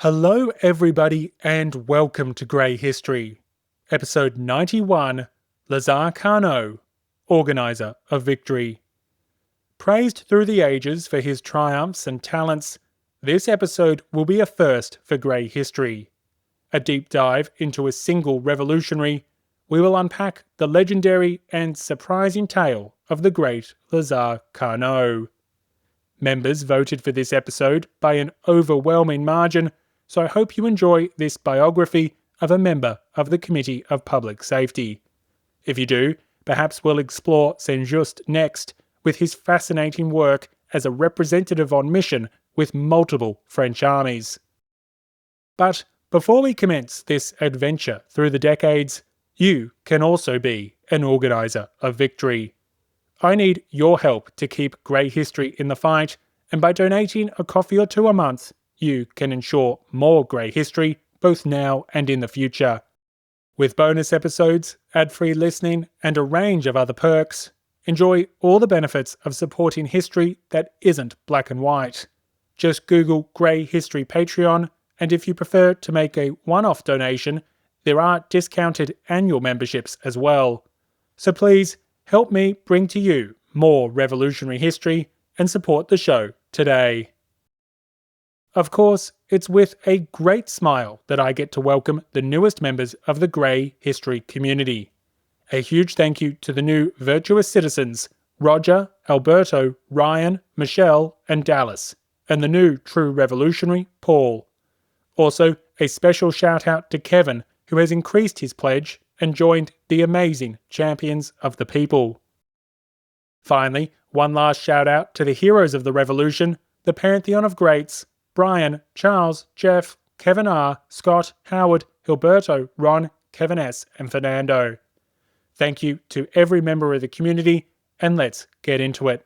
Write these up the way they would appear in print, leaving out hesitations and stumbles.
Hello everybody and welcome to Grey History. Episode 91, Lazare Carnot, Organiser of Victory. Praised through the ages for his triumphs and talents, this episode will be a first for Grey History. A deep dive into a single revolutionary, we will unpack the legendary and surprising tale of the great Lazare Carnot. Members voted for this episode by an overwhelming margin, so I hope you enjoy this biography of a member of the Committee of Public Safety. If you do, perhaps we'll explore Saint-Just next with his fascinating work as a representative on mission with multiple French armies. But before we commence this adventure through the decades, you can also be an organiser of victory. I need your help to keep Grey History in the fight, and by donating a coffee or two a month, you can ensure more Grey History both now and in the future. With bonus episodes, ad-free listening, and a range of other perks, enjoy all the benefits of supporting history that isn't black and white. Just Google Grey History Patreon, and if you prefer to make a one-off donation, there are discounted annual memberships as well. So please, help me bring to you more revolutionary history and support the show today. Of course, it's with a great smile that I get to welcome the newest members of the Grey History community. A huge thank you to the new virtuous citizens Roger, Alberto, Ryan, Michelle, and Dallas, and the new true revolutionary Paul. Also, a special shout out to Kevin, who has increased his pledge and joined the amazing Champions of the People. Finally, one last shout out to the heroes of the revolution, the Pantheon of Greats, Brian, Charles, Jeff, Kevin R., Scott, Howard, Hilberto, Ron, Kevin S., and Fernando. Thank you to every member of the community, and let's get into it.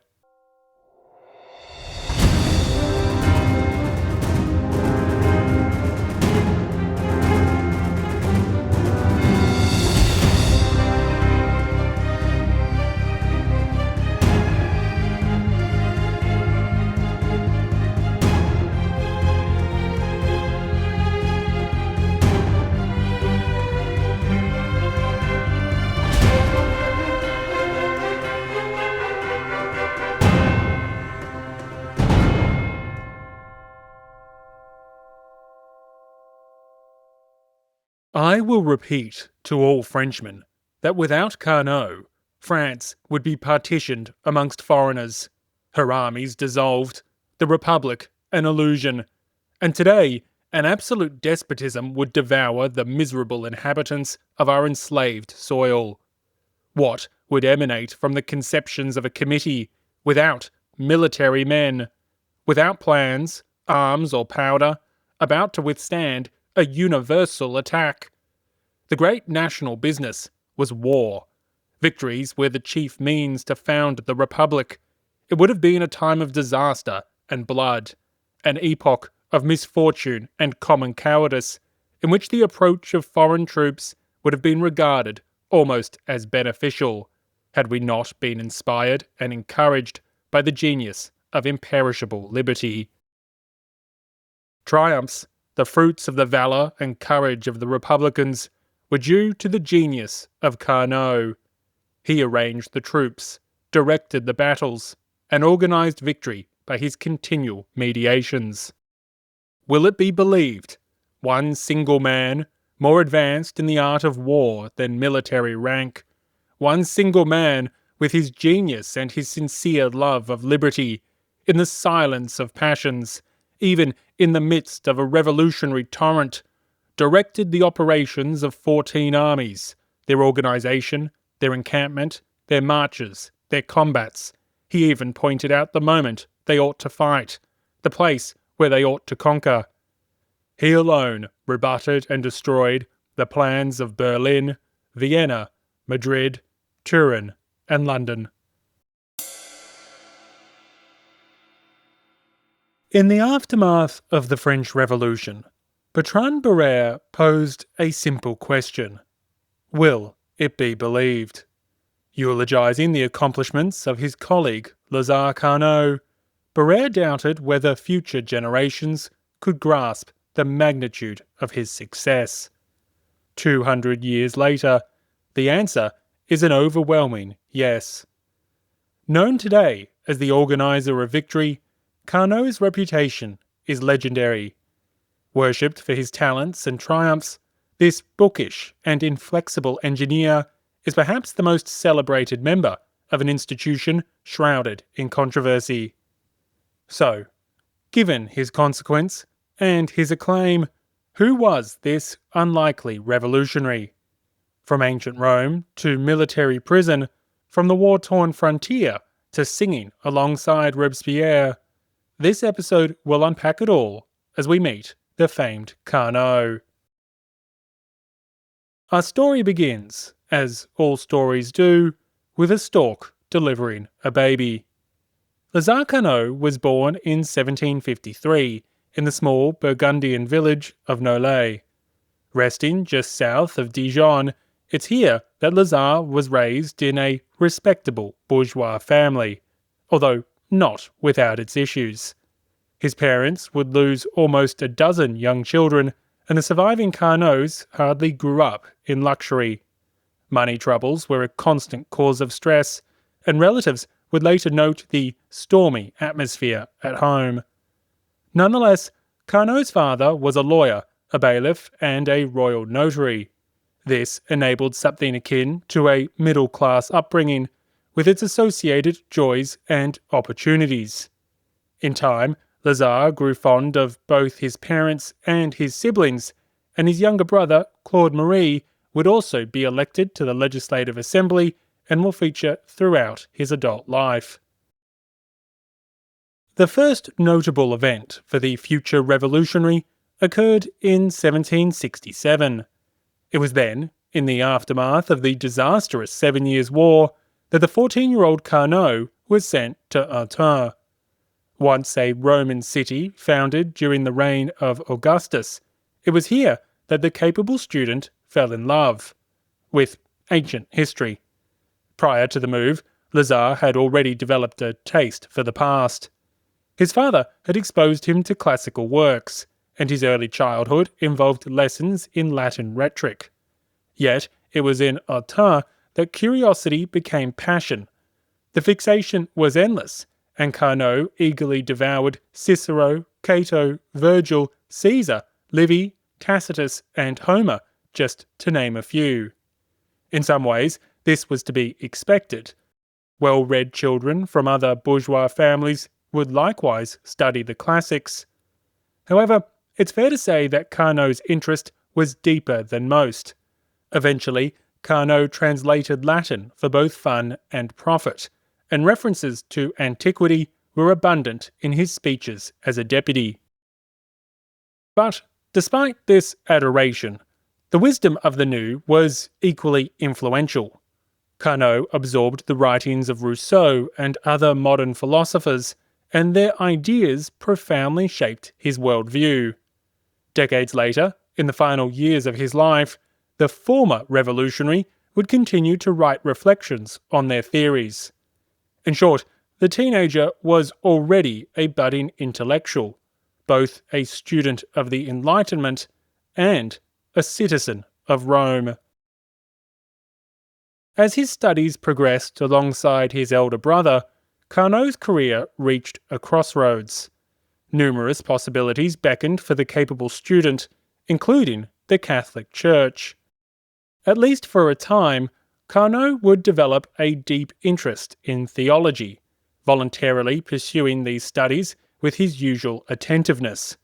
I will repeat to all Frenchmen that without Carnot, France would be partitioned amongst foreigners, her armies dissolved, the Republic an illusion, and today an absolute despotism would devour the miserable inhabitants of our enslaved soil. What would emanate from the conceptions of a committee without military men, without plans, arms or powder, about to withstand a universal attack? The great national business was war. Victories were the chief means to found the Republic. It would have been a time of disaster and blood, an epoch of misfortune and common cowardice, in which the approach of foreign troops would have been regarded almost as beneficial, had we not been inspired and encouraged by the genius of imperishable liberty. Triumphs, the fruits of the valour and courage of the Republicans, were due to the genius of Carnot. He arranged the troops, directed the battles, and organised victory by his continual mediations. Will it be believed, one single man, more advanced in the art of war than military rank, one single man with his genius and his sincere love of liberty, in the silence of passions, even in the midst of a revolutionary torrent, directed the operations of 14 armies, their organisation, their encampment, their marches, their combats. He even pointed out the moment they ought to fight, the place where they ought to conquer. He alone rebutted and destroyed the plans of Berlin, Vienna, Madrid, Turin, and London. In the aftermath of the French Revolution, Bertrand Barrère posed a simple question. Will it be believed? Eulogising the accomplishments of his colleague Lazare Carnot, Barrère doubted whether future generations could grasp the magnitude of his success. 200 years later, the answer is an overwhelming yes. Known today as the Organiser of Victory, Carnot's reputation is legendary. Worshipped for his talents and triumphs, this bookish and inflexible engineer is perhaps the most celebrated member of an institution shrouded in controversy. So, given his consequence and his acclaim, who was this unlikely revolutionary? From ancient Rome to military prison, from the war-torn frontier to singing alongside Robespierre, this episode will unpack it all as we meet the famed Carnot. Our story begins, as all stories do, with a stork delivering a baby. Lazare Carnot was born in 1753 in the small Burgundian village of Nolay. Resting just south of Dijon, it's here that Lazare was raised in a respectable bourgeois family, although not without its issues. His parents would lose almost a dozen young children, and the surviving Carnots hardly grew up in luxury. Money troubles were a constant cause of stress, and relatives would later note the stormy atmosphere at home. Nonetheless, Carnot's father was a lawyer, a bailiff, and a royal notary. This enabled something akin to a middle-class upbringing, with its associated joys and opportunities. In time, Lazare grew fond of both his parents and his siblings, and his younger brother, Claude Marie, would also be elected to the Legislative Assembly and will feature throughout his adult life. The first notable event for the future revolutionary occurred in 1767. It was then, in the aftermath of the disastrous 7 Years' War, that the 14-year-old Carnot was sent to Autun. Once a Roman city founded during the reign of Augustus, it was here that the capable student fell in love with ancient history. Prior to the move, Lazare had already developed a taste for the past. His father had exposed him to classical works, and his early childhood involved lessons in Latin rhetoric. Yet it was in Autun that curiosity became passion. The fixation was endless, and Carnot eagerly devoured Cicero, Cato, Virgil, Caesar, Livy, Tacitus, and Homer, just to name a few. In some ways, this was to be expected. Well-read children from other bourgeois families would likewise study the classics. However, it's fair to say that Carnot's interest was deeper than most. Eventually, Carnot translated Latin for both fun and profit, and references to antiquity were abundant in his speeches as a deputy. But despite this adoration, the wisdom of the new was equally influential. Carnot absorbed the writings of Rousseau and other modern philosophers, and their ideas profoundly shaped his worldview. Decades later, in the final years of his life, the former revolutionary would continue to write reflections on their theories. In short, the teenager was already a budding intellectual, both a student of the Enlightenment and a citizen of Rome. As his studies progressed alongside his elder brother, Carnot's career reached a crossroads. Numerous possibilities beckoned for the capable student, including the Catholic Church. At least for a time, Carnot would develop a deep interest in theology, voluntarily pursuing these studies with his usual attentiveness.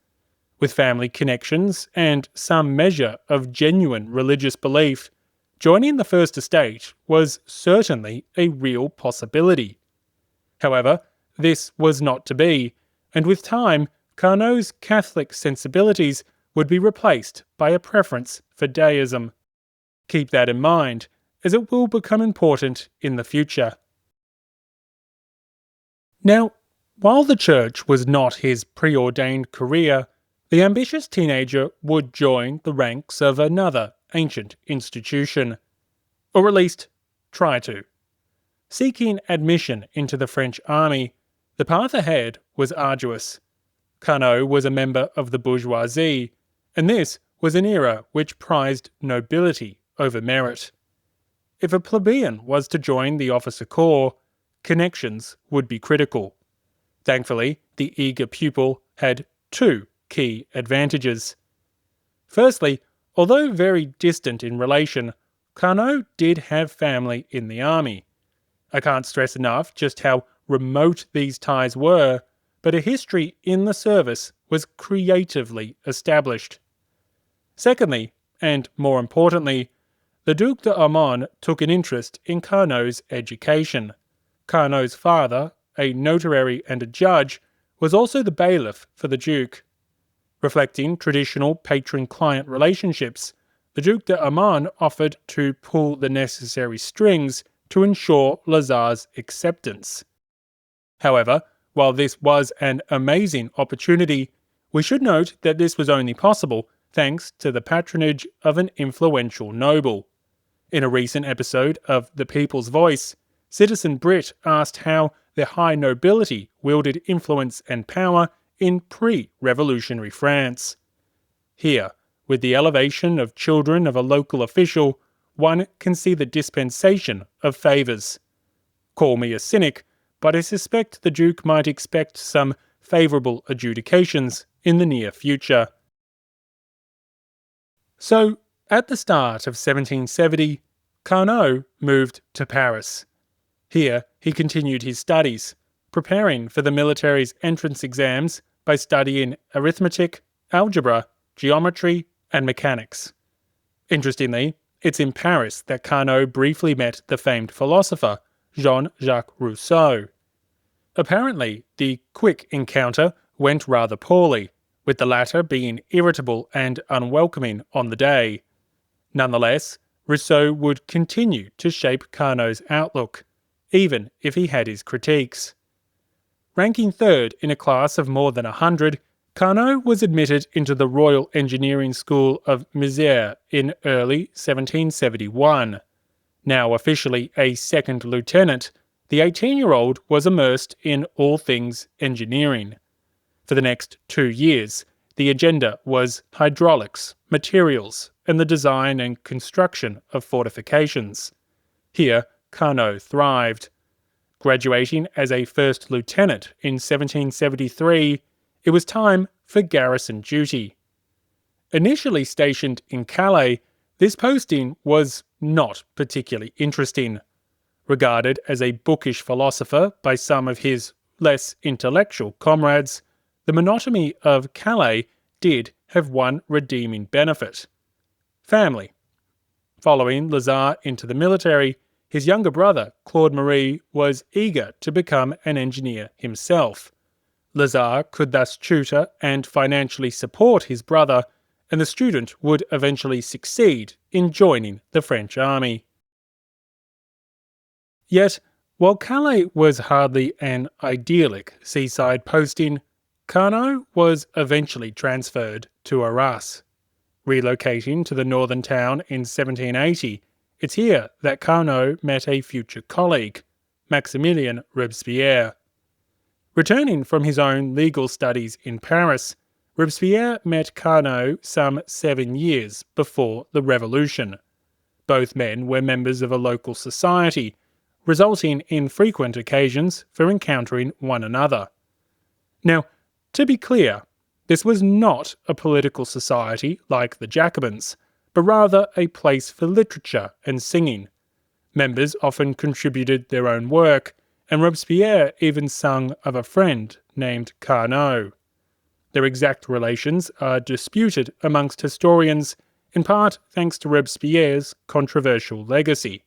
With family connections and some measure of genuine religious belief, joining the First Estate was certainly a real possibility. However, this was not to be, and with time, Carnot's Catholic sensibilities would be replaced by a preference for deism. Keep that in mind, as it will become important in the future. Now, while the church was not his preordained career, the ambitious teenager would join the ranks of another ancient institution. Or at least, try to. Seeking admission into the French army, the path ahead was arduous. Carnot was a member of the bourgeoisie, and this was an era which prized nobility over merit. If a plebeian was to join the officer corps, connections would be critical. Thankfully, the eager pupil had two key advantages. Firstly, although very distant in relation, Carnot did have family in the army. I can't stress enough just how remote these ties were, but a history in the service was creatively established. Secondly, and more importantly, the Duc d'Aumont took an interest in Carnot's education. Carnot's father, a notary and a judge, was also the bailiff for the Duke. Reflecting traditional patron-client relationships, the Duc d'Aumont offered to pull the necessary strings to ensure Lazare's acceptance. However, while this was an amazing opportunity, we should note that this was only possible thanks to the patronage of an influential noble. In a recent episode of The People's Voice, Citizen Brit asked how the high nobility wielded influence and power in pre-revolutionary France. Here, with the elevation of children of a local official, one can see the dispensation of favours. Call me a cynic, but I suspect the Duke might expect some favourable adjudications in the near future. So, at the start of 1770, Carnot moved to Paris. Here, he continued his studies, preparing for the military's entrance exams by studying arithmetic, algebra, geometry, and mechanics. Interestingly, it's in Paris that Carnot briefly met the famed philosopher Jean-Jacques Rousseau. Apparently, the quick encounter went rather poorly, with the latter being irritable and unwelcoming on the day. Nonetheless, Rousseau would continue to shape Carnot's outlook, even if he had his critiques. Ranking third in a class of more than 100, Carnot was admitted into the Royal Engineering School of Mézières in early 1771. Now officially a second lieutenant, the 18-year-old was immersed in all things engineering. For the next 2 years, the agenda was hydraulics, materials, and the design and construction of fortifications. Here, Carnot thrived. Graduating as a first lieutenant in 1773, it was time for garrison duty. Initially stationed in Calais, this posting was not particularly interesting. Regarded as a bookish philosopher by some of his less intellectual comrades, the monotony of Calais did have one redeeming benefit: family. Following Lazare into the military, his younger brother, Claude Marie, was eager to become an engineer himself. Lazare could thus tutor and financially support his brother, and the student would eventually succeed in joining the French army. Yet, while Calais was hardly an idyllic seaside posting, Carnot was eventually transferred to Arras. Relocating to the northern town in 1780, it's here that Carnot met a future colleague, Maximilien Robespierre. Returning from his own legal studies in Paris, Robespierre met Carnot some 7 years before the Revolution. Both men were members of a local society, resulting in frequent occasions for encountering one another. Now, to be clear, this was not a political society like the Jacobins, but rather a place for literature and singing. Members often contributed their own work, and Robespierre even sung of a friend named Carnot. Their exact relations are disputed amongst historians, in part thanks to Robespierre's controversial legacy.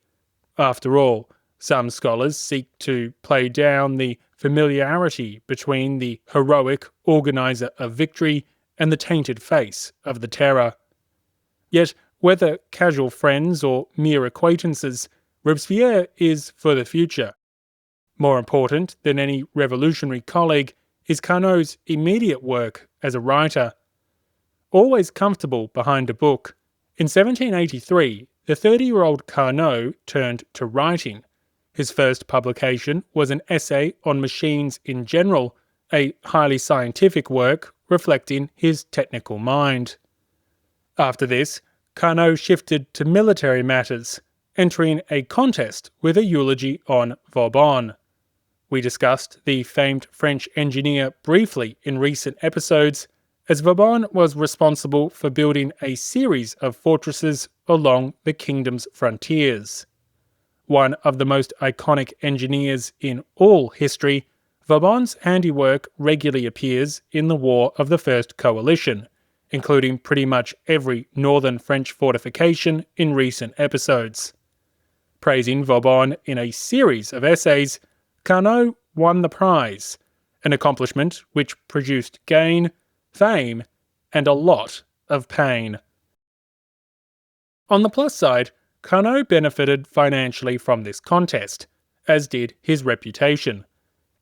After all, some scholars seek to play down the familiarity between the heroic Organiser of Victory and the tainted face of the Terror. Yet, whether casual friends or mere acquaintances, Robespierre is for the future. More important than any revolutionary colleague is Carnot's immediate work as a writer. Always comfortable behind a book, in 1783, the 30-year-old Carnot turned to writing. His first publication was an essay on machines in general, a highly scientific work reflecting his technical mind. After this, Carnot shifted to military matters, entering a contest with a eulogy on Vauban. We discussed the famed French engineer briefly in recent episodes, as Vauban was responsible for building a series of fortresses along the kingdom's frontiers. One of the most iconic engineers in all history, Vauban's handiwork regularly appears in the War of the First Coalition, including pretty much every northern French fortification in recent episodes. Praising Vauban in a series of essays, Carnot won the prize, an accomplishment which produced gain, fame, and a lot of pain. On the plus side, Carnot benefited financially from this contest, as did his reputation.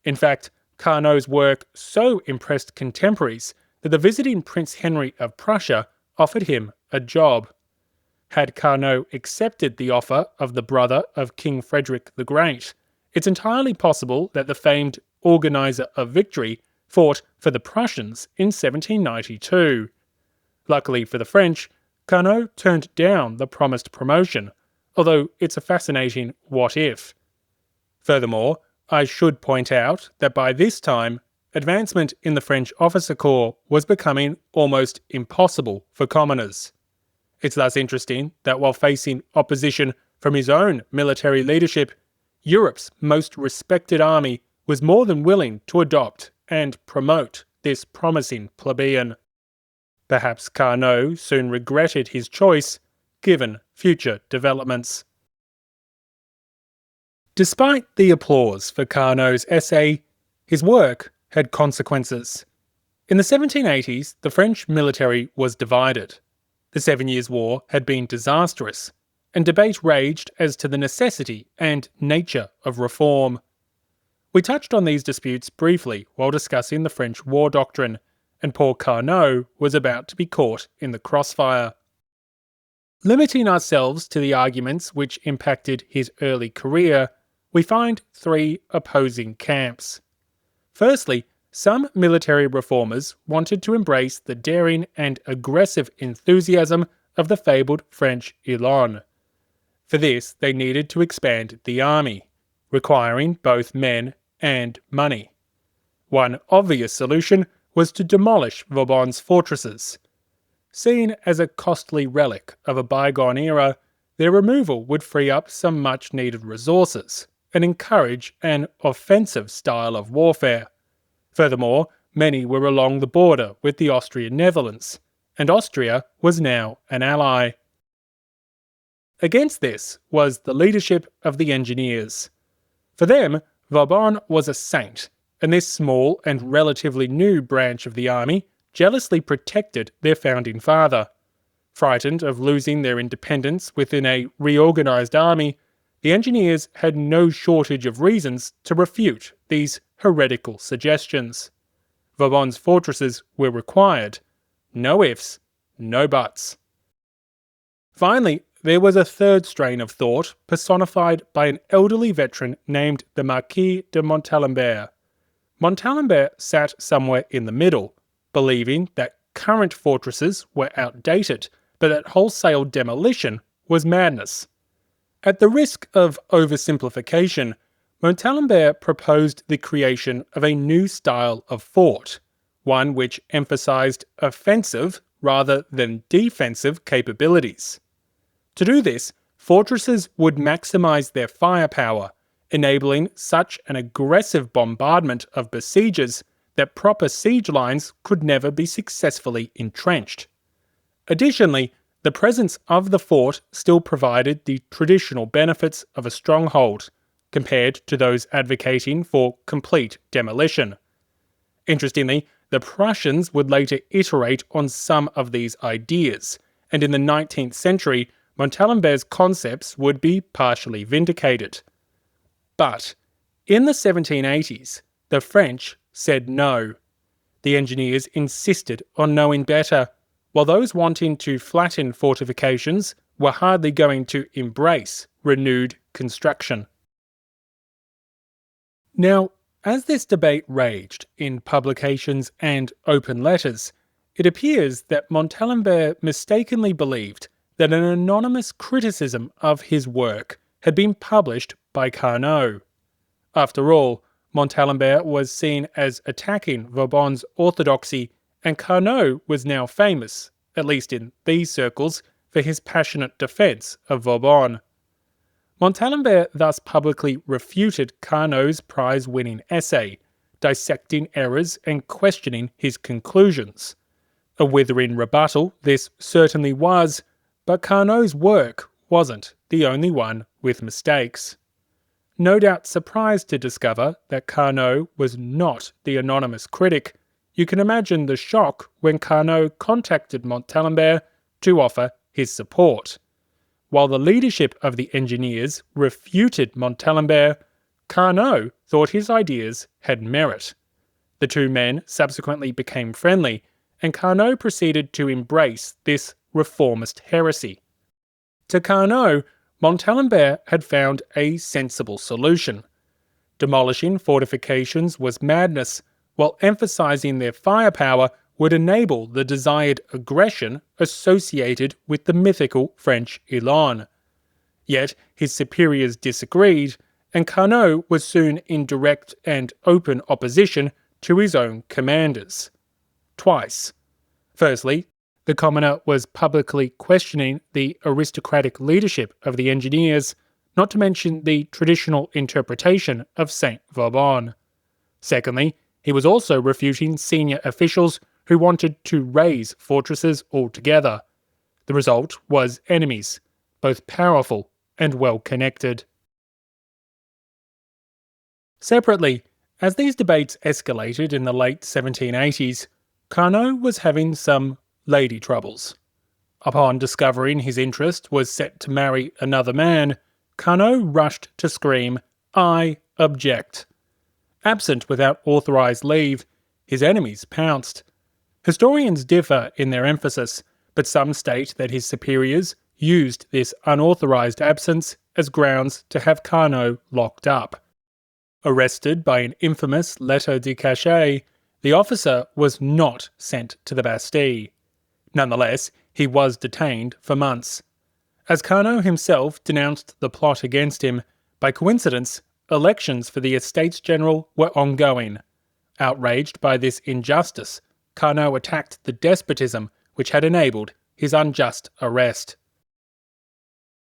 In fact, Carnot's work so impressed contemporaries that the visiting Prince Henry of Prussia offered him a job. Had Carnot accepted the offer of the brother of King Frederick the Great, it's entirely possible that the famed Organiser of Victory fought for the Prussians in 1792. Luckily for the French, Carnot turned down the promised promotion, although it's a fascinating what if. Furthermore, I should point out that by this time, advancement in the French officer corps was becoming almost impossible for commoners. It's thus interesting that while facing opposition from his own military leadership, Europe's most respected army was more than willing to adopt and promote this promising plebeian. Perhaps Carnot soon regretted his choice, given future developments. Despite the applause for Carnot's essay, his work had consequences. In the 1780s, the French military was divided. The 7 Years' War had been disastrous, and debate raged as to the necessity and nature of reform. We touched on these disputes briefly while discussing the French war doctrine, and poor Carnot was about to be caught in the crossfire. Limiting ourselves to the arguments which impacted his early career, we find three opposing camps. Firstly, some military reformers wanted to embrace the daring and aggressive enthusiasm of the fabled French Élan. For this, they needed to expand the army, requiring both men and money. One obvious solution was to demolish Vauban's fortresses. Seen as a costly relic of a bygone era, their removal would free up some much-needed resources and encourage an offensive style of warfare. Furthermore, many were along the border with the Austrian Netherlands, and Austria was now an ally. Against this was the leadership of the engineers. For them, Vauban was a saint, and this small and relatively new branch of the army jealously protected their founding father. Frightened of losing their independence within a reorganised army, the engineers had no shortage of reasons to refute these heretical suggestions. Vauban's fortresses were required. No ifs, no buts. Finally, there was a third strain of thought personified by an elderly veteran named the Marquis de Montalembert. Montalembert sat somewhere in the middle, believing that current fortresses were outdated, but that wholesale demolition was madness. At the risk of oversimplification, Montalembert proposed the creation of a new style of fort, one which emphasised offensive rather than defensive capabilities. To do this, fortresses would maximise their firepower, enabling such an aggressive bombardment of besiegers that proper siege lines could never be successfully entrenched. Additionally, the presence of the fort still provided the traditional benefits of a stronghold, compared to those advocating for complete demolition. Interestingly, the Prussians would later iterate on some of these ideas, and in the 19th century, Montalembert's concepts would be partially vindicated. But in the 1780s, the French said no. The engineers insisted on knowing better, while those wanting to flatten fortifications were hardly going to embrace renewed construction. Now, as this debate raged in publications and open letters, It appears that Montalembert mistakenly believed that an anonymous criticism of his work had been published by Carnot. After all, Montalembert was seen as attacking Vauban's orthodoxy, and Carnot was now famous, at least in these circles, for his passionate defence of Vauban. Montalembert thus publicly refuted Carnot's prize-winning essay, dissecting errors and questioning his conclusions. A withering rebuttal this certainly was, but Carnot's work wasn't the only one with mistakes. No doubt surprised to discover that Carnot was not the anonymous critic, you can imagine the shock when Carnot contacted Montalembert to offer his support. While the leadership of the engineers refuted Montalembert, Carnot thought his ideas had merit. The two men subsequently became friendly, and Carnot proceeded to embrace this reformist heresy. To Carnot, Montalembert had found a sensible solution. Demolishing fortifications was madness, while emphasising their firepower would enable the desired aggression associated with the mythical French élan. Yet his superiors disagreed, and Carnot was soon in direct and open opposition to his own commanders. Twice. Firstly, the commoner was publicly questioning the aristocratic leadership of the engineers, not to mention the traditional interpretation of Saint Vauban. Secondly, he was also refuting senior officials who wanted to raze fortresses altogether. The result was enemies, both powerful and well connected. Separately, as these debates escalated in the late 1780s, Carnot was having some lady troubles. Upon discovering his interest was set to marry another man, Carnot rushed to scream, "I object." Absent without authorised leave, his enemies pounced. Historians differ in their emphasis, but some state that his superiors used this unauthorised absence as grounds to have Carnot locked up. Arrested by an infamous lettre de cachet, the officer was not sent to the Bastille. Nonetheless, he was detained for months. As Carnot himself denounced the plot against him, by coincidence, elections for the Estates General were ongoing. Outraged by this injustice, Carnot attacked the despotism which had enabled his unjust arrest.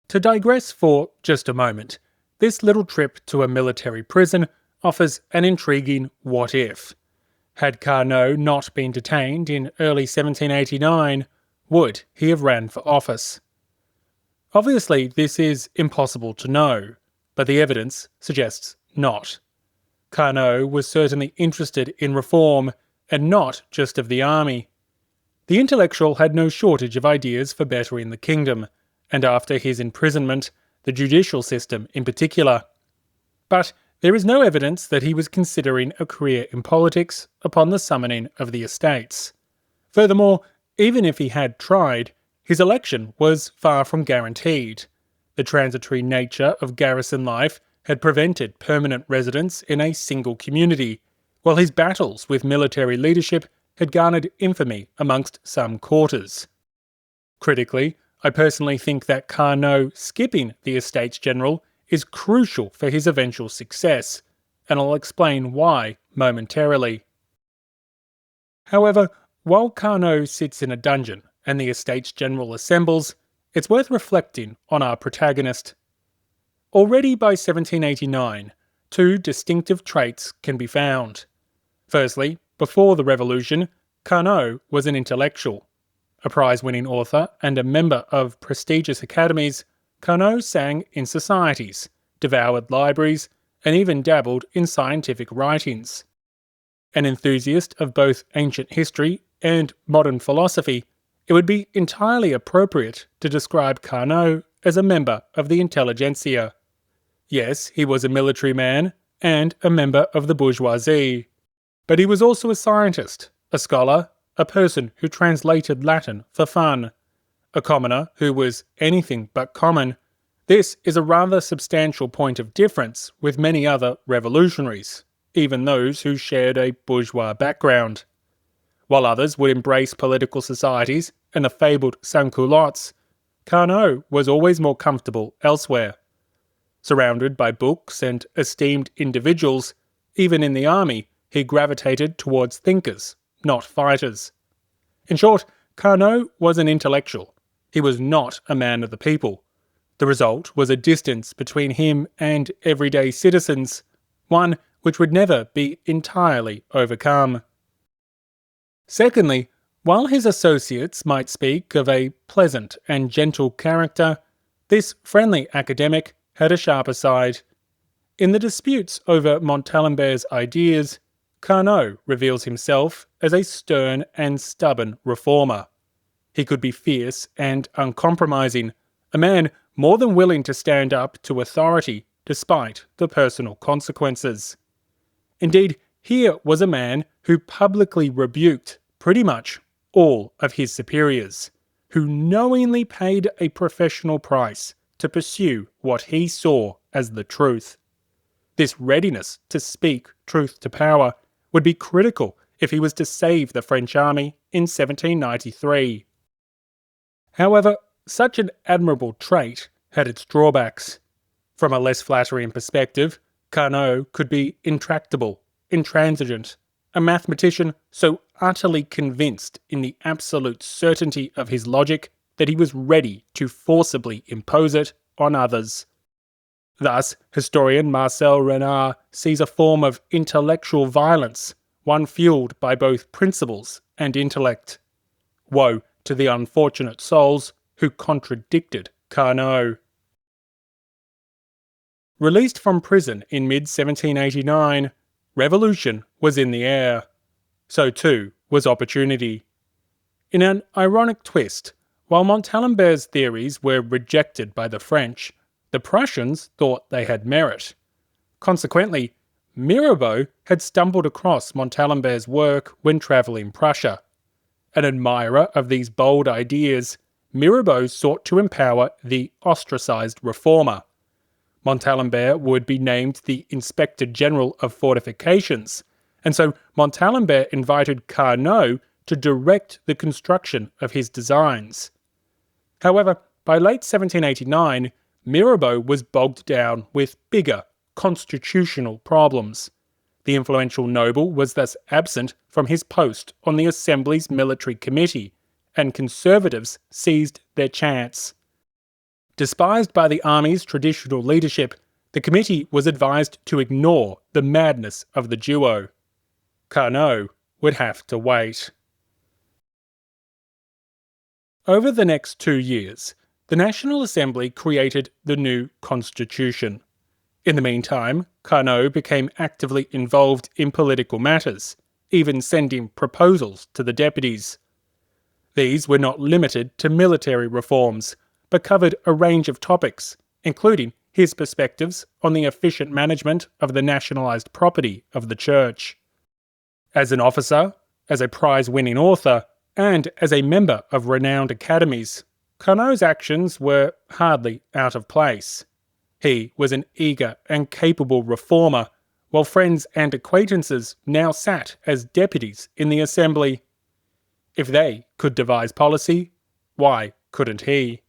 To digress for just a moment, this little trip to a military prison offers an intriguing what-if. Had Carnot not been detained in early 1789, would he have ran for office? Obviously, this is impossible to know, but the evidence suggests not. Carnot was certainly interested in reform, and not just of the army. The intellectual had no shortage of ideas for bettering the kingdom, and after his imprisonment, the judicial system in particular. But there is no evidence that he was considering a career in politics upon the summoning of the Estates. Furthermore, even if he had tried, his election was far from guaranteed. The transitory nature of garrison life had prevented permanent residence in a single community, while his battles with military leadership had garnered infamy amongst some quarters. Critically, I personally think that Carnot skipping the Estates General is crucial for his eventual success, and I'll explain why momentarily. However, while Carnot sits in a dungeon and the Estates General assembles, it's worth reflecting on our protagonist. Already by 1789, two distinctive traits can be found. Firstly, before the Revolution, Carnot was an intellectual. A prize-winning author and a member of prestigious academies, Carnot sang in societies, devoured libraries, and even dabbled in scientific writings. An enthusiast of both ancient history and modern philosophy, it would be entirely appropriate to describe Carnot as a member of the intelligentsia. Yes, he was a military man and a member of the bourgeoisie, but he was also a scientist, a scholar, a person who translated Latin for fun, a commoner who was anything but common. This is a rather substantial point of difference with many other revolutionaries, even those who shared a bourgeois background. While others would embrace political societies and the fabled sans-culottes, Carnot was always more comfortable elsewhere. Surrounded by books and esteemed individuals, even in the army, he gravitated towards thinkers, not fighters. In short, Carnot was an intellectual. He was not a man of the people. The result was a distance between him and everyday citizens, one which would never be entirely overcome. Secondly, while his associates might speak of a pleasant and gentle character, this friendly academic had a sharper side. In the disputes over Montalembert's ideas, Carnot reveals himself as a stern and stubborn reformer. He could be fierce and uncompromising, a man more than willing to stand up to authority despite the personal consequences. Indeed, here was a man who publicly rebuked pretty much all of his superiors, who knowingly paid a professional price to pursue what he saw as the truth. This readiness to speak truth to power would be critical if he was to save the French army in 1793. However, such an admirable trait had its drawbacks. From a less flattering perspective, Carnot could be intractable, intransigent, a mathematician so utterly convinced in the absolute certainty of his logic that he was ready to forcibly impose it on others. Thus, historian Marcel Renard sees a form of intellectual violence, one fueled by both principles and intellect. Woe to the unfortunate souls who contradicted Carnot. Released from prison in mid-1789, revolution was in the air. So too was opportunity. In an ironic twist, while Montalembert's theories were rejected by the French, the Prussians thought they had merit. Consequently, Mirabeau had stumbled across Montalembert's work when travelling Prussia. An admirer of these bold ideas, Mirabeau sought to empower the ostracised reformer. Montalembert would be named the Inspector General of Fortifications, and so Montalembert invited Carnot to direct the construction of his designs. However, by late 1789, Mirabeau was bogged down with bigger constitutional problems. The influential noble was thus absent from his post on the Assembly's military committee, and conservatives seized their chance. Despised by the army's traditional leadership, the committee was advised to ignore the madness of the duo. Carnot would have to wait. Over the next 2 years, the National Assembly created the new Constitution. In the meantime, Carnot became actively involved in political matters, even sending proposals to the deputies. These were not limited to military reforms, but covered a range of topics, including his perspectives on the efficient management of the nationalised property of the Church. As an officer, as a prize-winning author, and as a member of renowned academies, Carnot's actions were hardly out of place. He was an eager and capable reformer, while friends and acquaintances now sat as deputies in the Assembly. If they could devise policy, why couldn't he?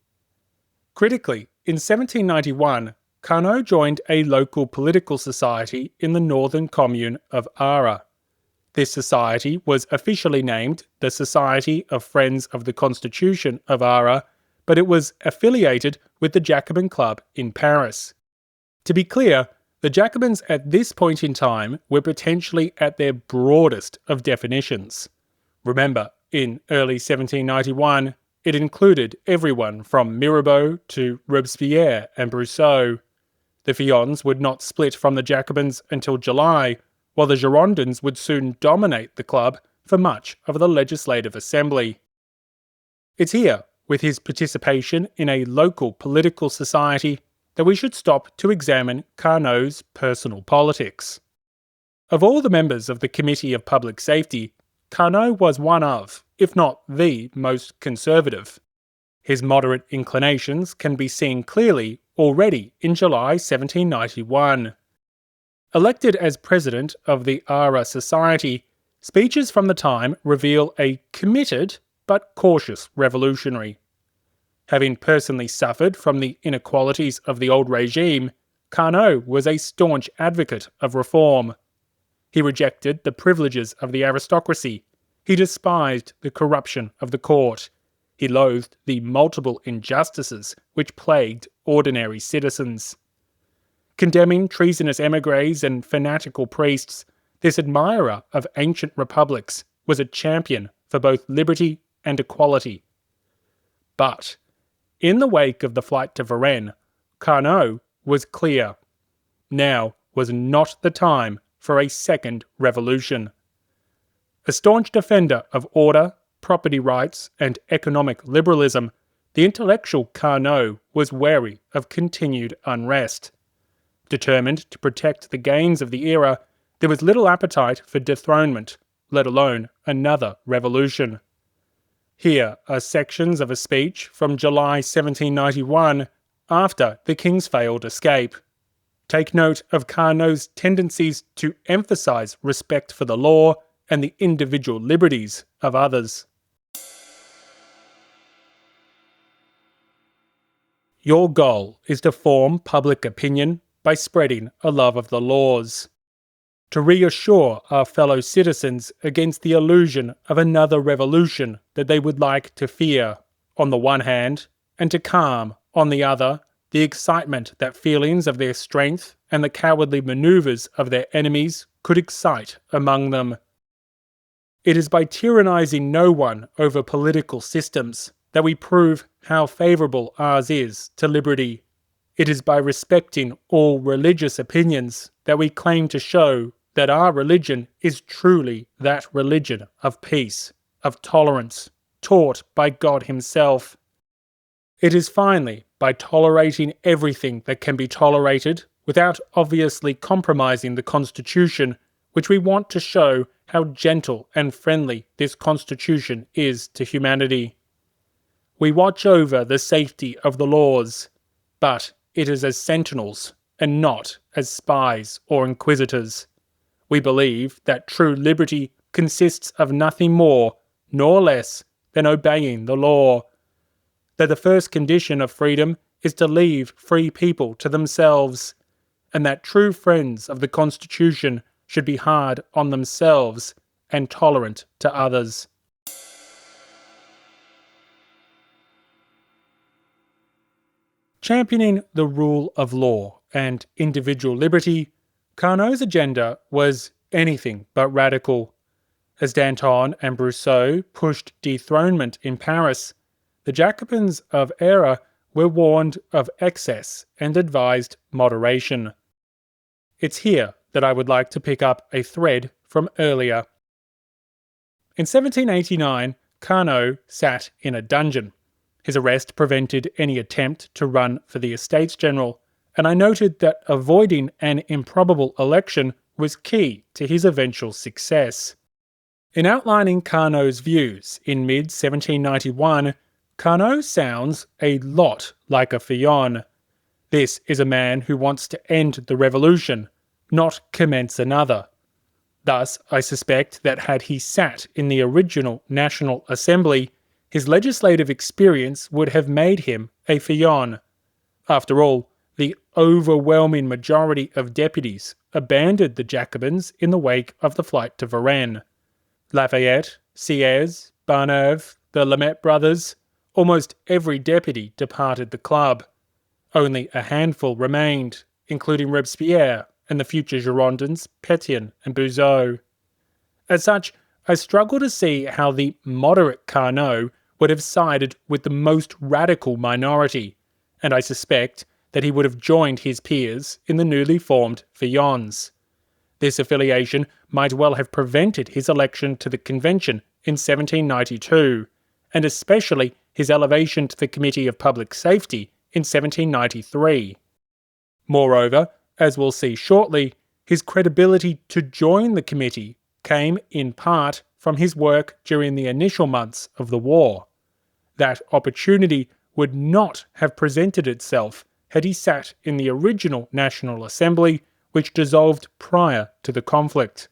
Critically, in 1791, Carnot joined a local political society in the northern commune of Arras. This society was officially named the Society of Friends of the Constitution of Arras, but it was affiliated with the Jacobin Club in Paris. To be clear, the Jacobins at this point in time were potentially at their broadest of definitions. Remember, in early 1791, it included everyone from Mirabeau to Robespierre and Brissot. The Feuillants would not split from the Jacobins until July, while the Girondins would soon dominate the club for much of the Legislative Assembly. It's here, with his participation in a local political society, that we should stop to examine Carnot's personal politics. Of all the members of the Committee of Public Safety, Carnot was one of, if not the most conservative. His moderate inclinations can be seen clearly already in July 1791. Elected as president of the Arras Society, Speeches from the time reveal a committed but cautious revolutionary. Having personally suffered from the inequalities of the old regime, Carnot was a staunch advocate of reform. He rejected the privileges of the aristocracy. He despised the corruption of the court. He loathed the multiple injustices which plagued ordinary citizens. Condemning treasonous émigrés and fanatical priests, this admirer of ancient republics was a champion for both liberty and equality. But, in the wake of the flight to Varennes, Carnot was clear. Now was not the time for a second revolution. A staunch defender of order, property rights, and economic liberalism, the intellectual Carnot was wary of continued unrest. Determined to protect the gains of the era, there was little appetite for dethronement, let alone another revolution. Here are sections of a speech from July 1791, after the king's failed escape. Take note of Carnot's tendencies to emphasise respect for the law and the individual liberties of others. Your goal is to form public opinion by spreading a love of the laws, to reassure our fellow citizens against the illusion of another revolution that they would like to fear, on the one hand, and to calm, on the other, the excitement that feelings of their strength and the cowardly manoeuvres of their enemies could excite among them. It is by tyrannising no one over political systems that we prove how favourable ours is to liberty. It is by respecting all religious opinions that we claim to show that our religion is truly that religion of peace, of tolerance, taught by God Himself. It is finally by tolerating everything that can be tolerated without obviously compromising the Constitution, which we want to show how gentle and friendly this Constitution is to humanity. We watch over the safety of the laws, but it is as sentinels and not as spies or inquisitors. We believe that true liberty consists of nothing more nor less than obeying the law, that the first condition of freedom is to leave free people to themselves, and that true friends of the Constitution should be hard on themselves and tolerant to others. Championing the rule of law and individual liberty, Carnot's agenda was anything but radical. As Danton and Brosseau pushed dethronement in Paris, the Jacobins of Era were warned of excess and advised moderation. It's here that I would like to pick up a thread from earlier. In 1789, Carnot sat in a dungeon. His arrest prevented any attempt to run for the Estates General, and I noted that avoiding an improbable election was key to his eventual success. In outlining Carnot's views in mid-1791, Carnot sounds a lot like a Fillon. This is a man who wants to end the revolution, not commence another. Thus, I suspect that had he sat in the original National Assembly, his legislative experience would have made him a Fillon. After all, the overwhelming majority of deputies abandoned the Jacobins in the wake of the flight to Varennes. Lafayette, Sieyès, Barnave, the Lameth brothers, almost every deputy departed the club. Only a handful remained, including Robespierre and the future Girondins Pétion and Buzot. As such, I struggle to see how the moderate Carnot would have sided with the most radical minority, and I suspect that he would have joined his peers in the newly formed Fillons. This affiliation might well have prevented his election to the Convention in 1792, and especially his elevation to the Committee of Public Safety in 1793. Moreover, as we'll see shortly, his credibility to join the committee came in part from his work during the initial months of the war. That opportunity would not have presented itself had he sat in the original National Assembly, which dissolved prior to the conflict.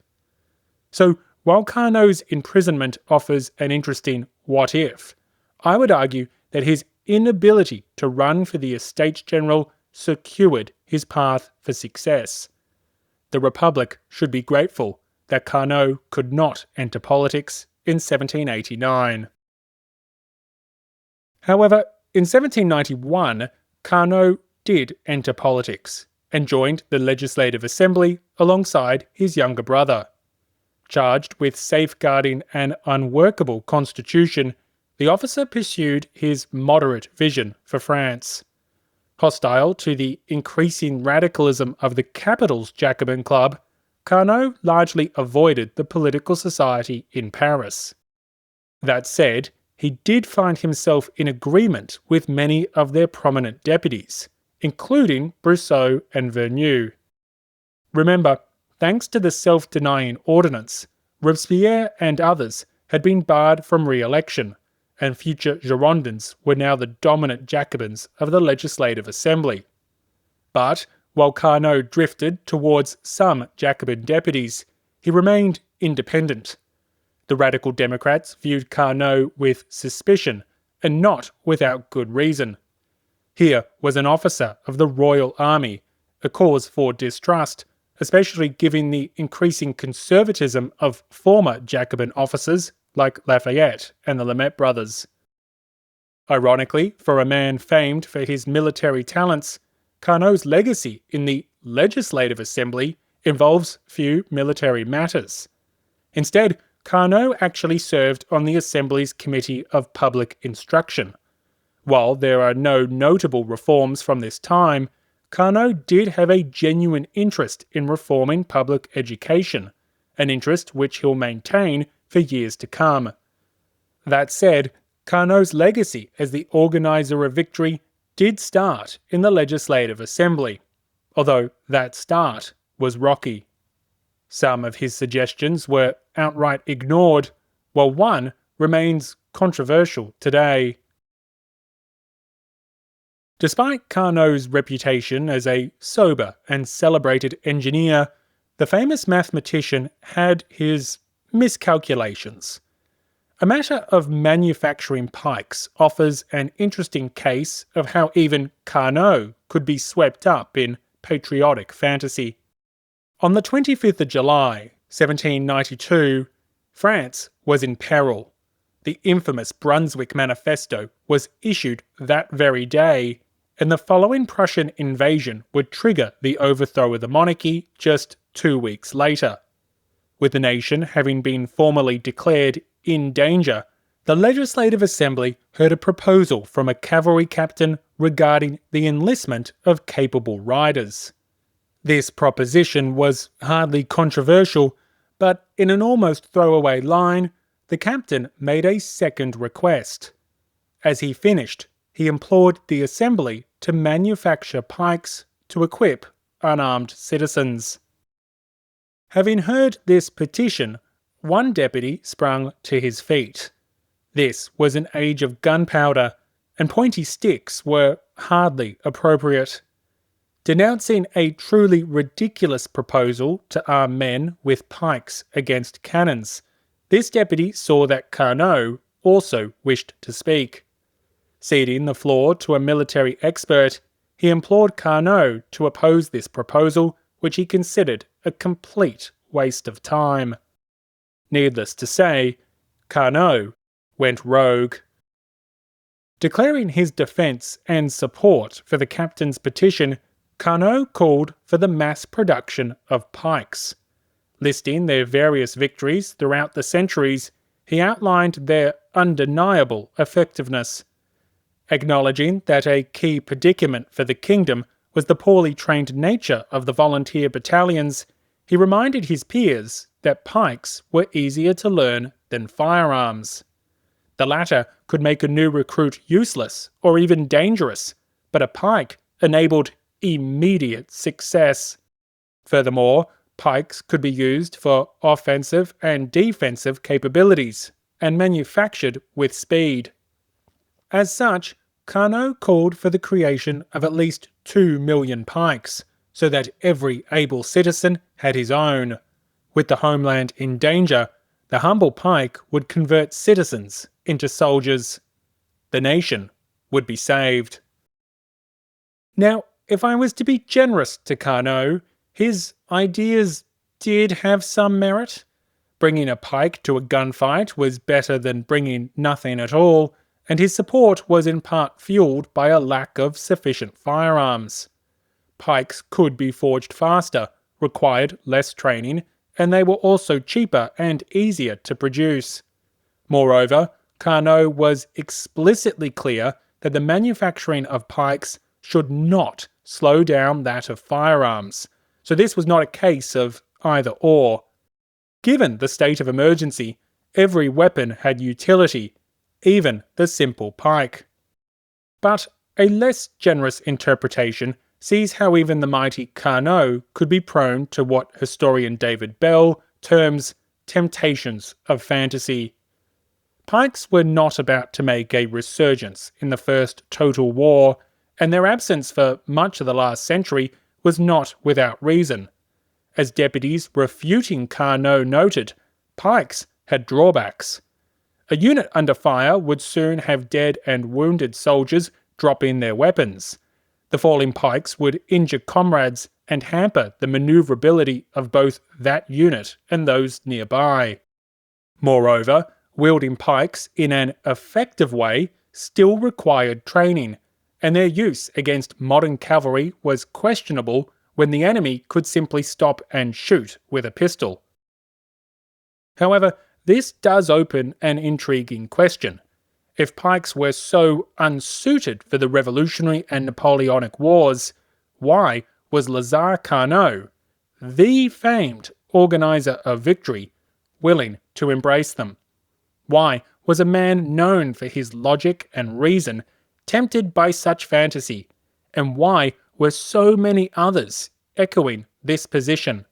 So, While Carnot's imprisonment offers an interesting what if, I would argue that his inability to run for the Estates General secured his path for success. The Republic should be grateful that Carnot could not enter politics in 1789. However, in 1791, Carnot did enter politics and joined the Legislative Assembly alongside his younger brother. Charged with safeguarding an unworkable constitution, the officer pursued his moderate vision for France. Hostile to the increasing radicalism of the capital's Jacobin club, Carnot largely avoided the political society in Paris. That said, he did find himself in agreement with many of their prominent deputies, including Brissot and Vergniaud. Remember, thanks to the self-denying ordinance, Robespierre and others had been barred from re-election, and future Girondins were now the dominant Jacobins of the Legislative Assembly. But while Carnot drifted towards some Jacobin deputies, he remained independent. The radical Democrats viewed Carnot with suspicion, and not without good reason. Here was an officer of the Royal Army, a cause for distrust, especially given the increasing conservatism of former Jacobin officers like Lafayette and the Lamette brothers. Ironically, for a man famed for his military talents, Carnot's legacy in the Legislative Assembly involves few military matters. Instead, Carnot actually served on the Assembly's Committee of Public Instruction. While there are no notable reforms from this time, Carnot did have a genuine interest in reforming public education, an interest which he'll maintain for years to come. That said, Carnot's legacy as the Organiser of Victory did start in the Legislative Assembly, although that start was rocky. Some of his suggestions were outright ignored, while one remains controversial today. Despite Carnot's reputation as a sober and celebrated engineer, the famous mathematician had his miscalculations. A matter of manufacturing pikes offers an interesting case of how even Carnot could be swept up in patriotic fantasy. On the 25th of July, 1792, France was in peril. The infamous Brunswick Manifesto was issued that very day, and the following Prussian invasion would trigger the overthrow of the monarchy just 2 weeks later. With the nation having been formally declared in danger, the Legislative Assembly heard a proposal from a cavalry captain regarding the enlistment of capable riders. This proposition was hardly controversial, but in an almost throwaway line, the captain made a second request. As he finished, he implored the Assembly to manufacture pikes to equip unarmed citizens. Having heard this petition, one deputy sprang to his feet. This was an age of gunpowder, and pointy sticks were hardly appropriate. Denouncing a truly ridiculous proposal to arm men with pikes against cannons, this deputy saw that Carnot also wished to speak. Ceding the floor to a military expert, he implored Carnot to oppose this proposal, which he considered a complete waste of time. Needless to say, Carnot went rogue. Declaring his defence and support for the captain's petition, Carnot called for the mass production of pikes. Listing their various victories throughout the centuries, he outlined their undeniable effectiveness. Acknowledging that a key predicament for the kingdom was the poorly trained nature of the volunteer battalions, he reminded his peers that pikes were easier to learn than firearms. The latter could make a new recruit useless or even dangerous, but a pike enabled immediate success. Furthermore, pikes could be used for offensive and defensive capabilities, and manufactured with speed. As such, Carnot called for the creation of at least 2 million pikes, so that every able citizen had his own. With the homeland in danger, The humble pike would convert citizens into soldiers. The nation would be saved. Now, if I was to be generous to Carnot, his ideas did have some merit. Bringing a pike to a gunfight was better than bringing nothing at all, and his support was in part fueled by a lack of sufficient firearms. Pikes could be forged faster, required less training, and they were also cheaper and easier to produce. Moreover, Carnot was explicitly clear that the manufacturing of pikes should not slow down that of firearms, so this was not a case of either or. Given the state of emergency, every weapon had utility, even the simple pike. But a less generous interpretation sees how even the mighty Carnot could be prone to what historian David Bell terms temptations of fantasy. Pikes were not about to make a resurgence in the First Total War, and their absence for much of the last century was not without reason. As deputies refuting Carnot noted, pikes had drawbacks. A unit under fire would soon have dead and wounded soldiers drop in their weapons. The falling pikes would injure comrades and hamper the manoeuvrability of both that unit and those nearby. Moreover, wielding pikes in an effective way still required training, and their use against modern cavalry was questionable when the enemy could simply stop and shoot with a pistol. However, this does open an intriguing question. If pikes were so unsuited for the Revolutionary and Napoleonic Wars, why was Lazare Carnot, the famed Organiser of Victory, willing to embrace them? Why was a man known for his logic and reason tempted by such fantasy? And why were so many others echoing this position?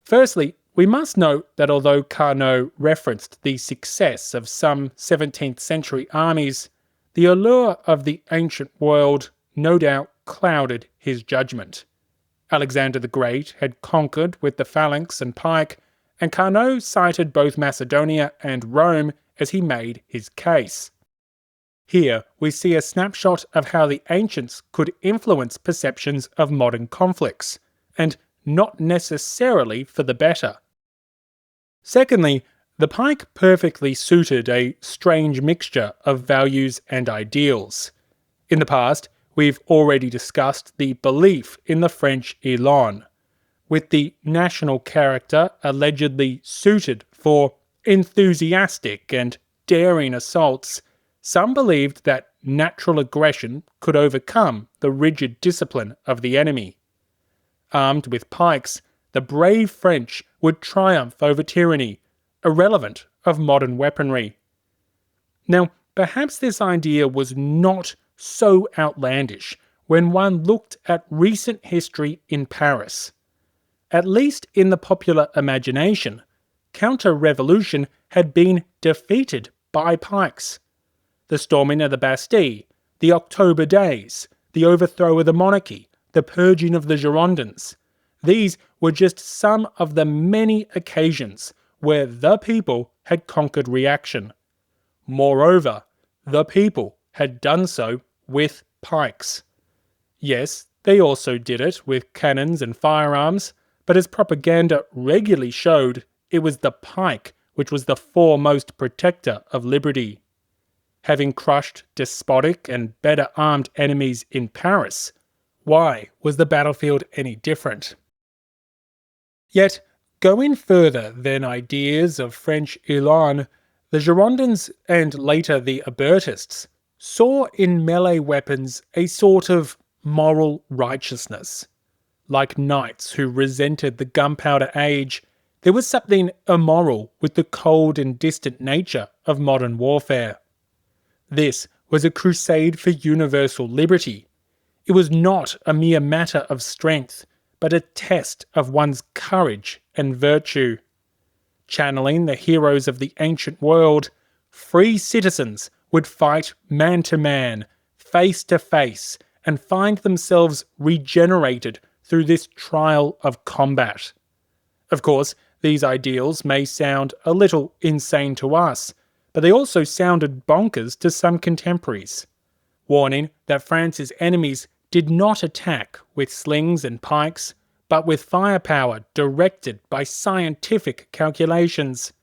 Firstly, we must note that although Carnot referenced the success of some 17th century armies, the allure of the ancient world no doubt clouded his judgment. Alexander the Great had conquered with the phalanx and pike, and Carnot cited both Macedonia and Rome as he made his case. Here we see a snapshot of how the ancients could influence perceptions of modern conflicts, and not necessarily for the better. Secondly, the pike perfectly suited a strange mixture of values and ideals. In the past, we've already discussed the belief in the French élan, with the national character allegedly suited for enthusiastic and daring assaults. Some believed that natural aggression could overcome the rigid discipline of the enemy. Armed with pikes, the brave French would triumph over tyranny, irrelevant of modern weaponry. Now, perhaps this idea was not so outlandish when one looked at recent history in Paris. At least in the popular imagination, counter-revolution had been defeated by pikes. The storming of the Bastille, the October Days, the overthrow of the monarchy, the purging of the Girondins. These were just some of the many occasions where the people had conquered reaction. Moreover, the people had done so with pikes. Yes, they also did it with cannons and firearms, but as propaganda regularly showed, it was the pike which was the foremost protector of liberty. Having crushed despotic and better armed enemies in Paris, why was the battlefield any different? Yet, going further than ideas of French élan, the Girondins and later the Hébertists saw in melee weapons a sort of moral righteousness. Like knights who resented the gunpowder age, there was something immoral with the cold and distant nature of modern warfare. This was a crusade for universal liberty. It was not a mere matter of strength, but a test of one's courage and virtue. Channeling the heroes of the ancient world, free citizens would fight man to man, face to face, and find themselves regenerated through this trial of combat. Of course, these ideals may sound a little insane to us, but they also sounded bonkers to some contemporaries, warning that France's enemies did not attack with slings and pikes, but with firepower directed by scientific calculations.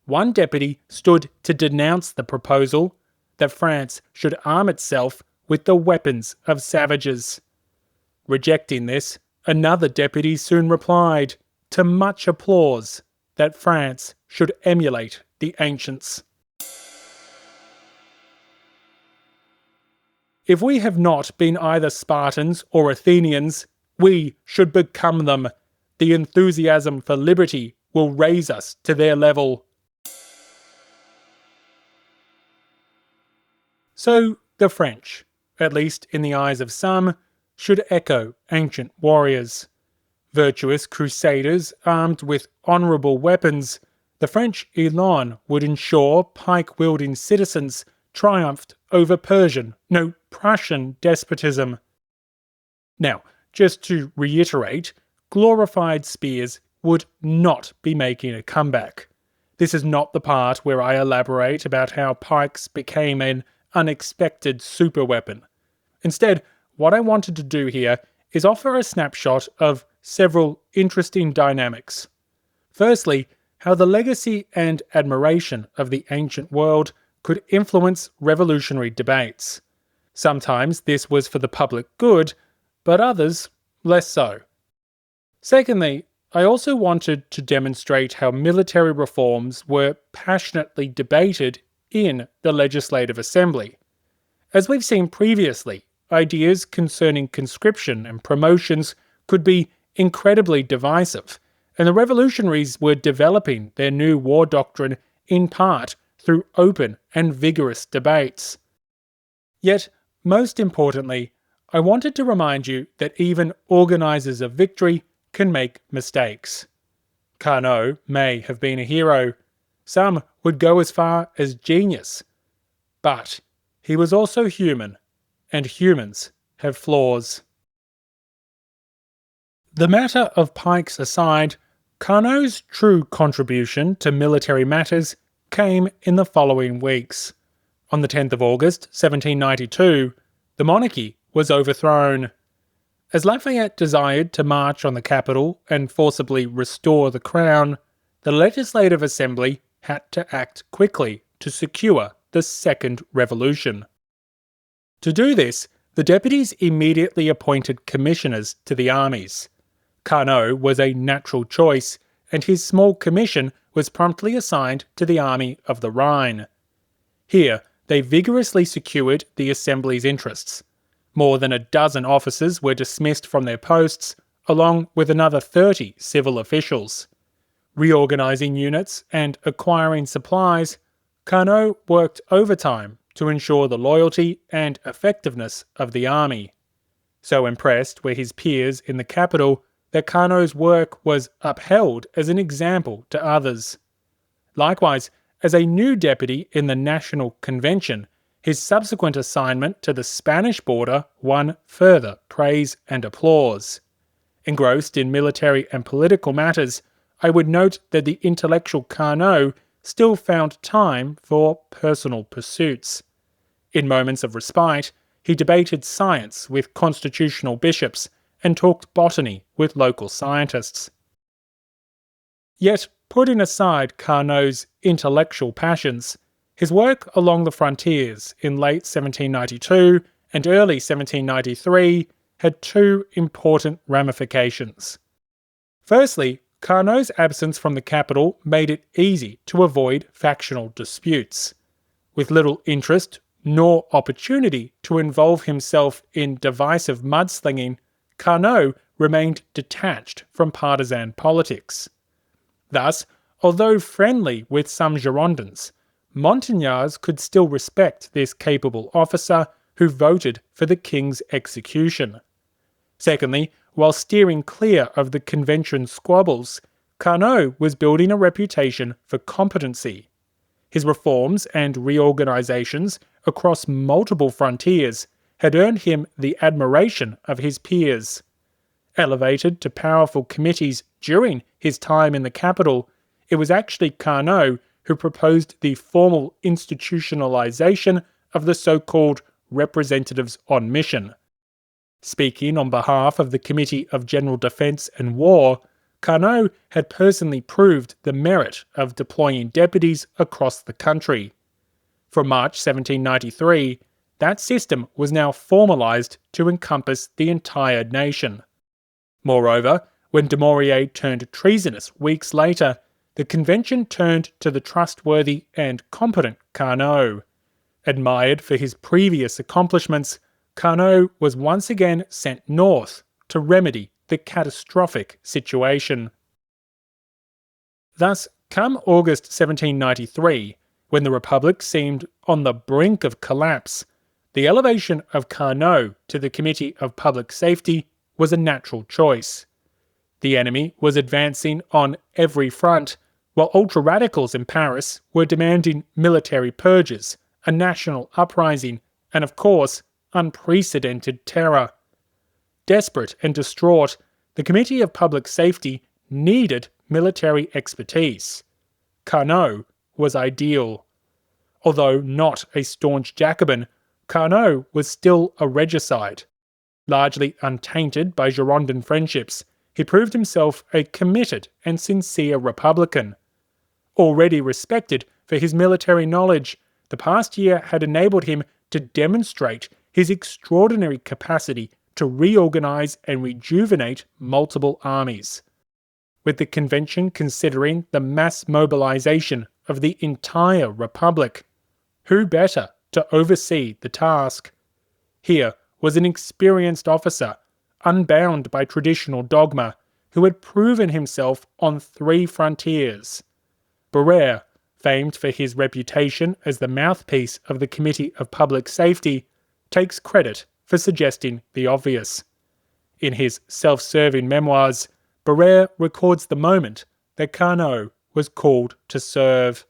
One deputy stood to denounce the proposal that France should arm itself with the weapons of savages. Rejecting this, another deputy soon replied, to much applause, that France should emulate the ancients. If we have not been either Spartans or Athenians, we should become them. The enthusiasm for liberty will raise us to their level. So the French, at least in the eyes of some, should echo ancient warriors. Virtuous crusaders armed with honourable weapons, the French elan would ensure pike-wielding citizens triumphed over Persian, no, Prussian despotism. Now, just to reiterate, glorified spears would not be making a comeback. This is not the part where I elaborate about how pikes became an unexpected superweapon. Instead, what I wanted to do here is offer a snapshot of several interesting dynamics. Firstly, how the legacy and admiration of the ancient world could influence revolutionary debates. Sometimes this was for the public good, but others less so. Secondly, I also wanted to demonstrate how military reforms were passionately debated in the Legislative Assembly. As we've seen previously, ideas concerning conscription and promotions could be incredibly divisive, and the revolutionaries were developing their new war doctrine in part through open and vigorous debates. Yet, most importantly, I wanted to remind you that even organisers of victory can make mistakes. Carnot may have been a hero. Some would go as far as genius. But he was also human, and humans have flaws. The matter of pikes aside, Carnot's true contribution to military matters came in the following weeks. On the 10th of August 1792, the monarchy was overthrown. As Lafayette desired to march on the capital and forcibly restore the crown, the Legislative Assembly had to act quickly to secure the Second Revolution. To do this, the deputies immediately appointed commissioners to the armies. Carnot was a natural choice, and his small commission was promptly assigned to the Army of the Rhine. Here, they vigorously secured the Assembly's interests. More than a dozen officers were dismissed from their posts, along with another 30 civil officials. Reorganising units and acquiring supplies, Carnot worked overtime to ensure the loyalty and effectiveness of the army. So impressed were his peers in the capital that Carnot's work was upheld as an example to others. Likewise, as a new deputy in the National Convention, his subsequent assignment to the Spanish border won further praise and applause. Engrossed in military and political matters, I would note that the intellectual Carnot still found time for personal pursuits. In moments of respite, he debated science with constitutional bishops and talked botany with local scientists. Yet, putting aside Carnot's intellectual passions, his work along the frontiers in late 1792 and early 1793 had two important ramifications. Firstly, Carnot's absence from the capital made it easy to avoid factional disputes. With little interest nor opportunity to involve himself in divisive mudslinging, Carnot remained detached from partisan politics. Thus, although friendly with some Girondins, Montagnards could still respect this capable officer who voted for the king's execution. Secondly, while steering clear of the convention squabbles, Carnot was building a reputation for competency. His reforms and reorganisations across multiple frontiers had earned him the admiration of his peers. Elevated to powerful committees during his time in the capital, it was actually Carnot who proposed the formal institutionalization of the so-called representatives on mission. Speaking on behalf of the Committee of General Defence and War, Carnot had personally proved the merit of deploying deputies across the country. From March 1793, that system was now formalised to encompass the entire nation. Moreover, when Dumouriez turned treasonous weeks later, the convention turned to the trustworthy and competent Carnot. Admired for his previous accomplishments, Carnot was once again sent north to remedy the catastrophic situation. Thus, come August 1793, when the Republic seemed on the brink of collapse, the elevation of Carnot to the Committee of Public Safety was a natural choice. The enemy was advancing on every front, while ultra-radicals in Paris were demanding military purges, a national uprising, and of course, unprecedented terror. Desperate and distraught, the Committee of Public Safety needed military expertise. Carnot was ideal. Although not a staunch Jacobin, Carnot was still a regicide. Largely untainted by Girondin friendships, he proved himself a committed and sincere Republican. Already respected for his military knowledge, the past year had enabled him to demonstrate his extraordinary capacity to reorganise and rejuvenate multiple armies. With the convention considering the mass mobilisation of the entire Republic, who better to oversee the task? Here was an experienced officer, unbound by traditional dogma, who had proven himself on 3 frontiers. Barrère, famed for his reputation as the mouthpiece of the Committee of Public Safety, takes credit for suggesting the obvious. In his self-serving memoirs, Barrère records the moment that Carnot was called to serve.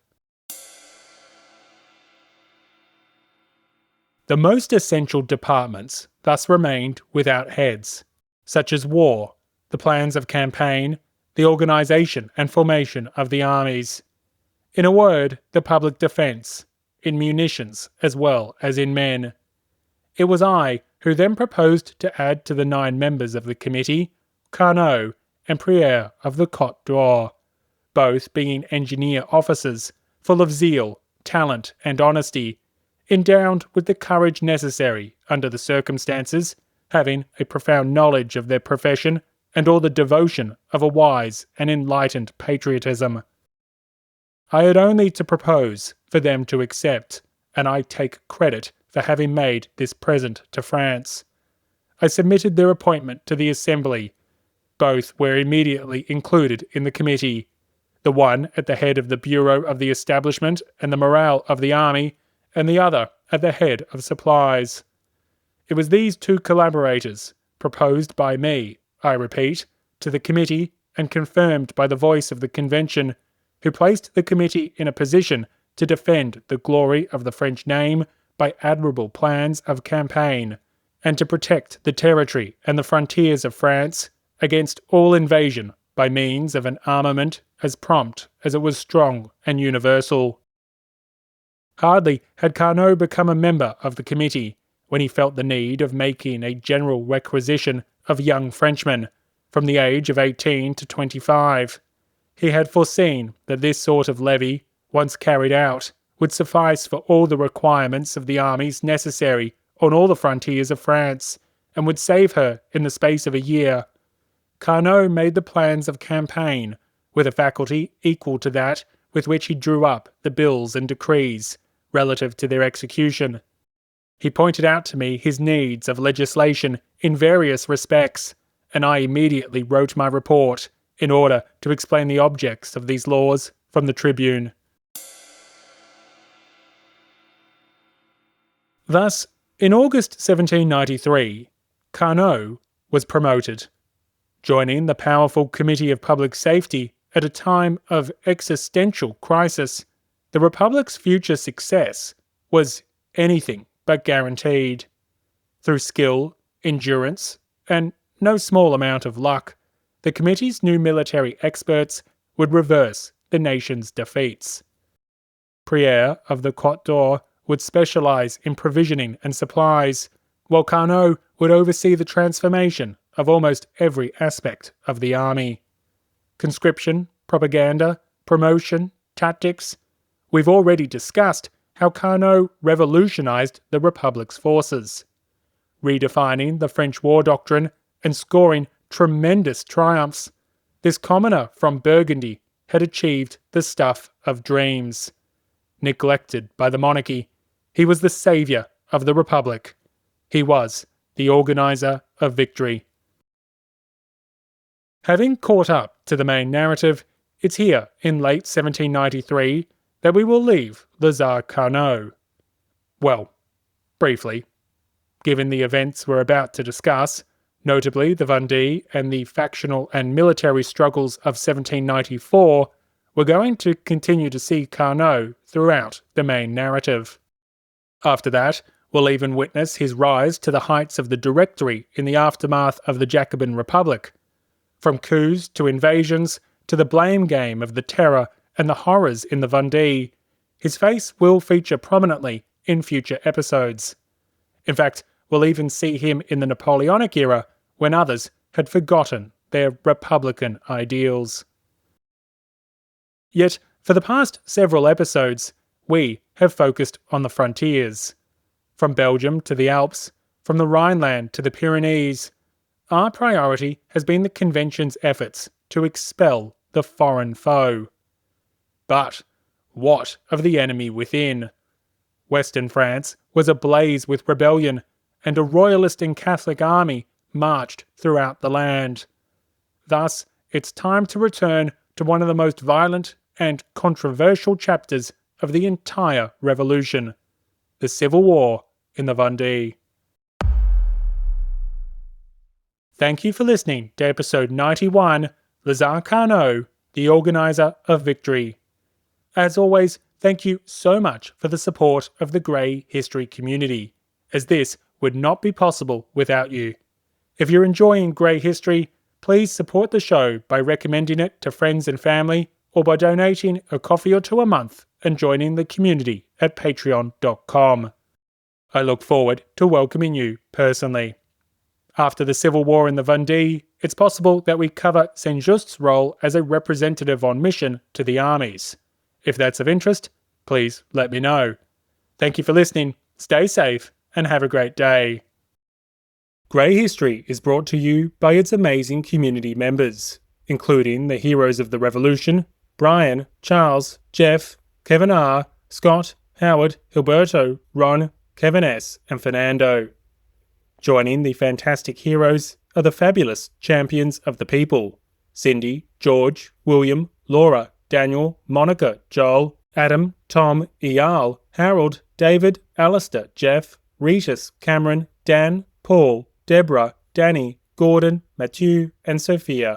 The most essential departments thus remained without heads, such as war, the plans of campaign, the organisation and formation of the armies. In a word, the public defence, in munitions as well as in men. It was I who then proposed to add to the 9 members of the committee, Carnot and Patriot of the Côte d'Or, both being engineer officers, full of zeal, talent and honesty, endowed with the courage necessary under the circumstances, having a profound knowledge of their profession and all the devotion of a wise and enlightened patriotism. I had only to propose for them to accept, and I take credit for having made this present to France. I submitted their appointment to the Assembly. Both were immediately included in the committee, the one at the head of the Bureau of the Establishment and the Morale of the Army, and the other at the head of supplies. It was these 2 collaborators, proposed by me, I repeat, to the committee and confirmed by the voice of the convention, who placed the committee in a position to defend the glory of the French name by admirable plans of campaign, and to protect the territory and the frontiers of France against all invasion by means of an armament as prompt as it was strong and universal. Hardly had Carnot become a member of the committee when he felt the need of making a general requisition of young Frenchmen, from the age of 18 to 25. He had foreseen that this sort of levy, once carried out, would suffice for all the requirements of the armies necessary on all the frontiers of France, and would save her in the space of a year. Carnot made the plans of campaign, with a faculty equal to that with which he drew up the bills and decrees, relative to their execution. He pointed out to me his needs of legislation in various respects, and I immediately wrote my report in order to explain the objects of these laws from the tribune. Thus, in August 1793, Carnot was promoted, joining the powerful Committee of Public Safety at a time of existential crisis. The Republic's future success was anything but guaranteed. Through skill, endurance, and no small amount of luck, the committee's new military experts would reverse the nation's defeats. Patriot of the Côte d'Or would specialise in provisioning and supplies, while Carnot would oversee the transformation of almost every aspect of the army. Conscription, propaganda, promotion, tactics. We've already discussed how Carnot revolutionised the Republic's forces, redefining the French war doctrine and scoring tremendous triumphs. This commoner from Burgundy had achieved the stuff of dreams. Neglected by the monarchy, he was the saviour of the Republic. He was the Organiser of Victory. Having caught up to the main narrative, it's here in late 1793 that we will leave Lazare Carnot. Well, briefly. Given the events we're about to discuss, notably the Vendée and the factional and military struggles of 1794, we're going to continue to see Carnot throughout the main narrative. After that, we'll even witness his rise to the heights of the Directory in the aftermath of the Jacobin Republic. From coups to invasions to the blame game of the Terror and the horrors in the Vendée, his face will feature prominently in future episodes. In fact, we'll even see him in the Napoleonic era when others had forgotten their republican ideals. Yet, for the past several episodes, we have focused on the frontiers. From Belgium to the Alps, from the Rhineland to the Pyrenees, our priority has been the convention's efforts to expel the foreign foe. But what of the enemy within? Western France was ablaze with rebellion, and a royalist and Catholic army marched throughout the land. Thus, it's time to return to one of the most violent and controversial chapters of the entire revolution, the Civil War in the Vendée. Thank you for listening to episode 91, Lazare Carnot, the Organiser of Victory. As always, thank you so much for the support of the Grey History community, as this would not be possible without you. If you're enjoying Grey History, please support the show by recommending it to friends and family, or by donating a coffee or two a month and joining the community at patreon.com. I look forward to welcoming you personally. After the Civil War in the Vendée, it's possible that we cover Saint-Just's role as a representative on mission to the armies. If that's of interest, please let me know. Thank you for listening, stay safe, and have a great day. Grey History is brought to you by its amazing community members, including the heroes of the Revolution, Brian, Charles, Jeff, Kevin R., Scott, Howard, Hilberto, Ron, Kevin S., and Fernando. Joining the fantastic heroes are the fabulous champions of the people: Cindy, George, William, Laura, Daniel, Monica, Joel, Adam, Tom, Eyal, Harold, David, Alistair, Jeff, Ritus, Cameron, Dan, Paul, Deborah, Danny, Gordon, Matthew, and Sophia.